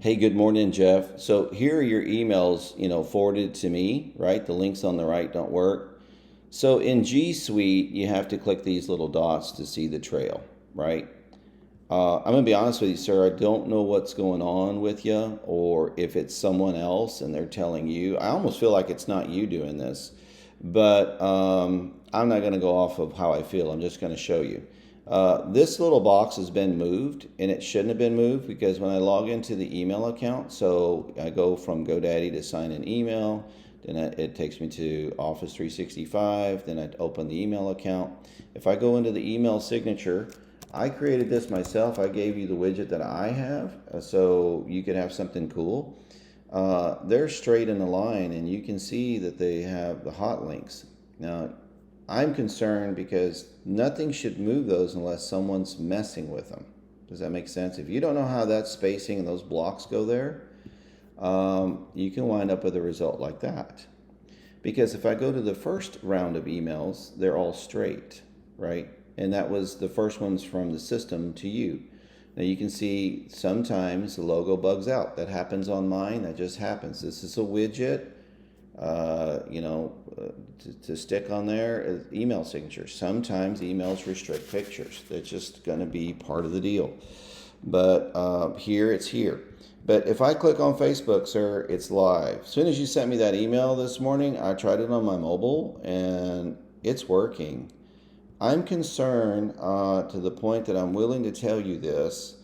Hey, good morning, Jeff. So here are your emails, forwarded to me, right? The links on the right don't work. So in G Suite, you have to click these little dots to see the trail, right? I'm gonna be honest with you, sir. I don't know what's going on with you, or if it's someone else and they're telling you. I almost feel like it's not you doing this, but I'm not gonna go off of how I feel. I'm just gonna show you. This little box has been moved, and it shouldn't have been moved because when I log into the email account, so I go from GoDaddy to sign an email, then it takes me to Office 365, then I open the email account. If I go into the email signature, I created this myself. I gave you the widget that I have, so you could have something cool. They're straight in the line, and you can see that they have the hot links. Now, I'm concerned because nothing should move those unless someone's messing with them. Does that make sense? If you don't know how that spacing and those blocks go there, you can wind up with a result like that. Because if I go to the first round of emails, they're all straight, right? And that was the first ones from the system to you. Now you can see sometimes the logo bugs out. That happens on mine. That just happens. This is a widget, to stick on there is email signature. Sometimes emails restrict pictures. That's just going to be part of the deal. But here it's here. But if I click on Facebook, sir, it's live. As soon as you sent me that email this morning, I tried it on my mobile and it's working. I'm concerned to the point that I'm willing to tell you this,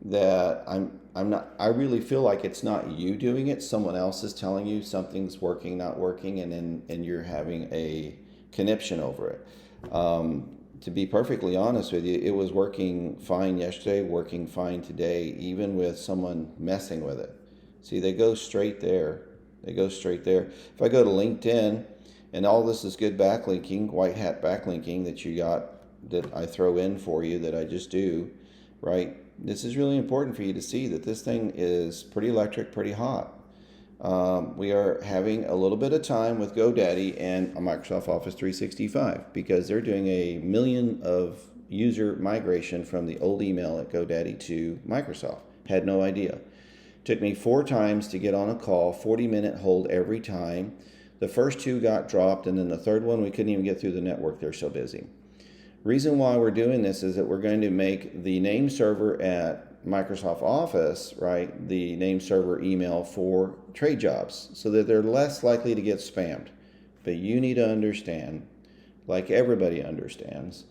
that I'm not. I really feel like it's not you doing it. Someone else is telling you something's working, not working, and you're having a conniption over it. To be perfectly honest with you, it was working fine yesterday, working fine today, even with someone messing with it. See, they go straight there. They go straight there. If I go to LinkedIn, and all this is good backlinking, white hat backlinking that you got, that I throw in for you, that I just do, right? This is really important for you to see that this thing is pretty electric, pretty hot. We are having a little bit of time with GoDaddy and Microsoft Office 365 because they're doing a million of user migration from the old email at GoDaddy to Microsoft. Had no idea. Took me 4 times to get on a call, 40-minute hold every time. The first 2 got dropped, and then the third one we couldn't even get through the network. They're so busy. Reason why we're doing this is that we're going to make the name server at Microsoft Office, right, the name server email for trade jobs so that they're less likely to get spammed. But you need to understand, like everybody understands,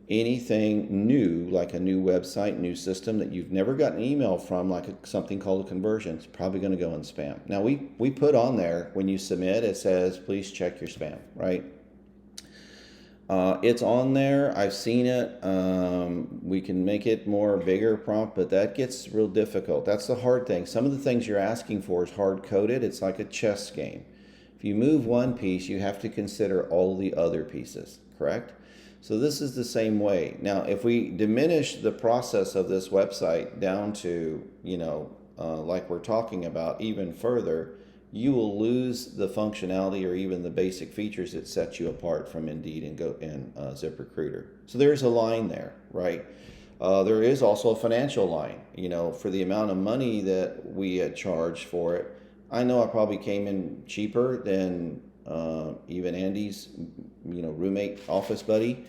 anything new, like a new website, new system that you've never gotten an email from, like something called a conversion, it's probably going to go in spam. Now, we put on there when you submit, it says, please check your spam, right? It's on there. I've seen it. We can make it more bigger prompt, but that gets real difficult. That's the hard thing. Some of the things you're asking for is hard coded. It's like a chess game. If you move one piece, you have to consider all the other pieces, correct? So this is the same way. Now, if we diminish the process of this website down to, like we're talking about even further, you will lose the functionality or even the basic features that set you apart from Indeed and ZipRecruiter. So there's a line there, right? There is also a financial line. For the amount of money that we had charged for it, I know I probably came in cheaper than even Andy's, roommate, office buddy.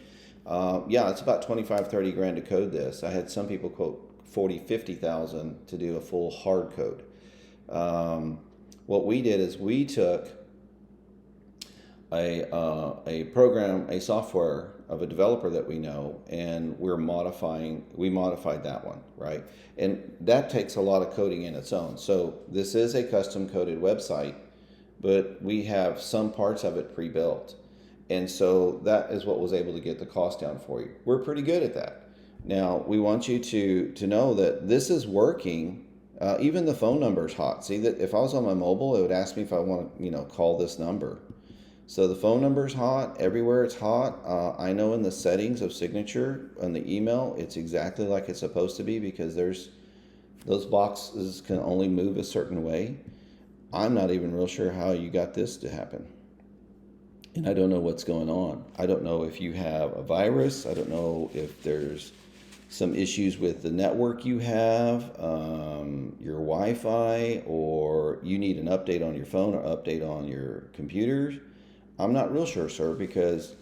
It's about 25-30 grand to code this. I had some people quote 40-50,000 to do a full hard code. What we did is we took a program, a software of a developer that we know, and we modified that one, right? And that takes a lot of coding in its own. So this is a custom coded website, but we have some parts of it pre-built. And so that is what was able to get the cost down for you. We're pretty good at that. Now, we want you to know that this is working. Even the phone number is hot. See that if I was on my mobile, it would ask me if I want to, call this number. So the phone number is hot. Everywhere it's hot. I know in the settings of signature on the email, it's exactly like it's supposed to be because those boxes can only move a certain way. I'm not even real sure how you got this to happen. And I don't know what's going on. I don't know if you have a virus. I don't know if there's some issues with the network you have, your Wi-Fi, or you need an update on your phone or update on your computers, I'm not real sure, sir, because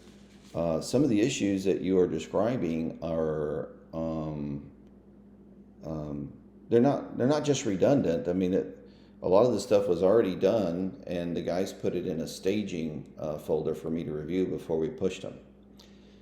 some of the issues that you are describing are they're not just redundant. I mean, a lot of the stuff was already done, and the guys put it in a staging folder for me to review before we pushed them.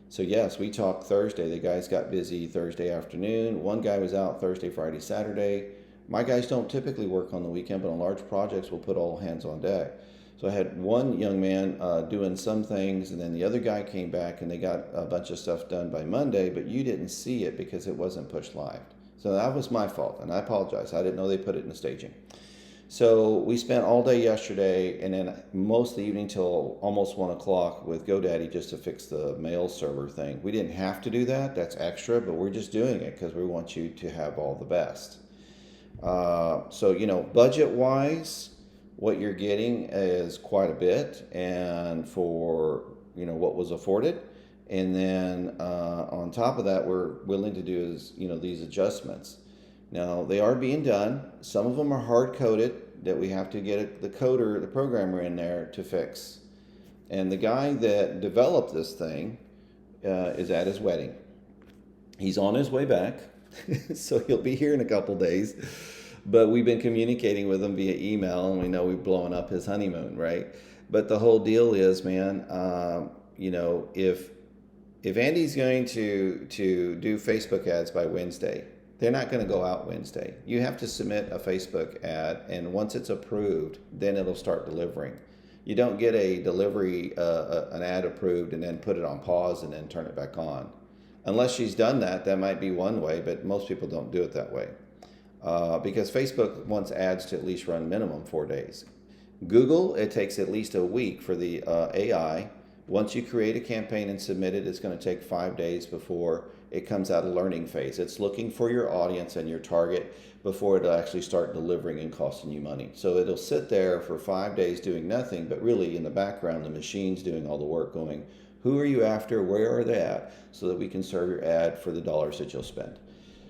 So yes, we talked Thursday. The guys got busy Thursday afternoon. One guy was out Thursday, Friday, Saturday. My guys don't typically work on the weekend, but on large projects, we'll put all hands on deck. So I had one young man doing some things, and then the other guy came back, and they got a bunch of stuff done by Monday, but you didn't see it because it wasn't pushed live. So that was my fault, and I apologize. I didn't know they put it in the staging. So we spent all day yesterday and then most of the evening till almost 1 o'clock with GoDaddy just to fix the mail server thing. We didn't have to do that. That's extra, but we're just doing it because we want you to have all the best. So, budget-wise, what you're getting is quite a bit, and for, what was afforded. And then on top of that, we're willing to do is, these adjustments. Now, they are being done. Some of them are hard-coded that we have to get the programmer in there to fix. And the guy that developed this thing is at his wedding. He's on his way back, so he'll be here in a couple days. But we've been communicating with him via email, and we know we've blown up his honeymoon, right? But the whole deal is, man, if Andy's going to do Facebook ads by Wednesday, they're not going to go out Wednesday. You have to submit a Facebook ad, and once it's approved, then it'll start delivering. You don't get a delivery, an ad approved, and then put it on pause and then turn it back on. Unless she's done that, that might be one way, but most people don't do it that way. Because Facebook wants ads to at least run minimum 4 days. Google, it takes at least a week for the AI. Once you create a campaign and submit it, it's going to take 5 days before it comes out of learning phase. It's looking for your audience and your target before it'll actually start delivering and costing you money. So it'll sit there for 5 days doing nothing, but really in the background, the machine's doing all the work going, who are you after, where are they at, so that we can serve your ad for the dollars that you'll spend.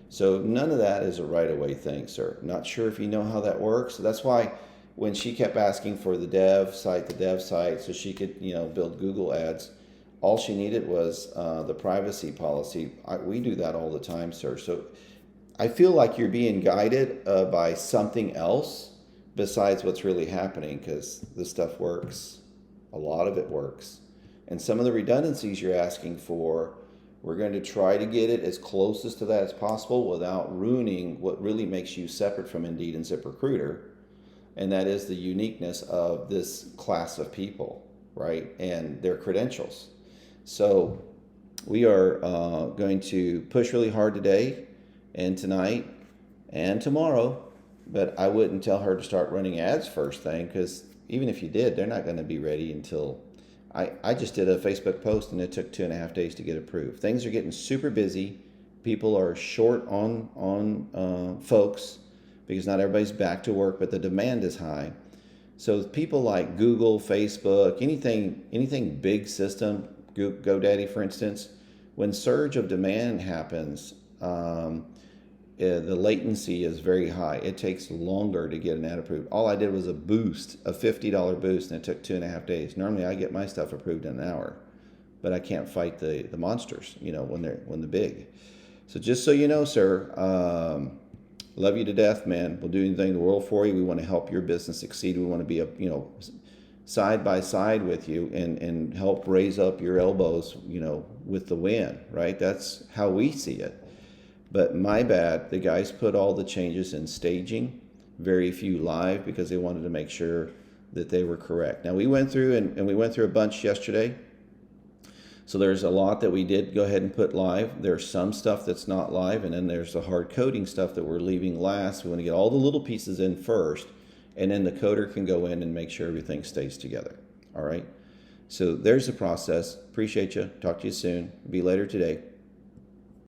So none of that is a right-away thing, sir. Not sure if you know how that works. So that's why when she kept asking for the dev site, so she could, build Google ads, all she needed was the privacy policy. We do that all the time, sir. So I feel like you're being guided by something else besides what's really happening, because this stuff works. A lot of it works. And some of the redundancies you're asking for, we're going to try to get it as closest to that as possible without ruining what really makes you separate from Indeed and ZipRecruiter, and that is the uniqueness of this class of people, right, and their credentials. So we are going to push really hard today and tonight and tomorrow, but I wouldn't tell her to start running ads first thing, because even if you did, they're not going to be ready until... I just did a Facebook post and it took 2.5 days to get approved. Things are getting super busy. People are short on folks because not everybody's back to work, but the demand is high. So people like Google, Facebook, anything big system, GoDaddy for instance, when surge of demand happens, the latency is very high. It takes longer to get an ad approved. All I did was a $50 boost, and it took 2.5 days. Normally I get my stuff approved in an hour, but I can't fight the monsters, when they're big. So just so you know, sir, love you to death, man. We'll do anything in the world for you. We want to help your business succeed. We want to be side by side with you and help raise up your elbows, with the win, right? That's how we see it. But my bad, the guys put all the changes in staging, very few live, because they wanted to make sure that they were correct. Now we went through and we went through a bunch yesterday. So there's a lot that we did go ahead and put live. There's some stuff that's not live, and then there's the hard coding stuff that we're leaving last. We want to get all the little pieces in first, and then the coder can go in and make sure everything stays together. All right? So there's the process. Appreciate you. Talk to you soon. Be later today.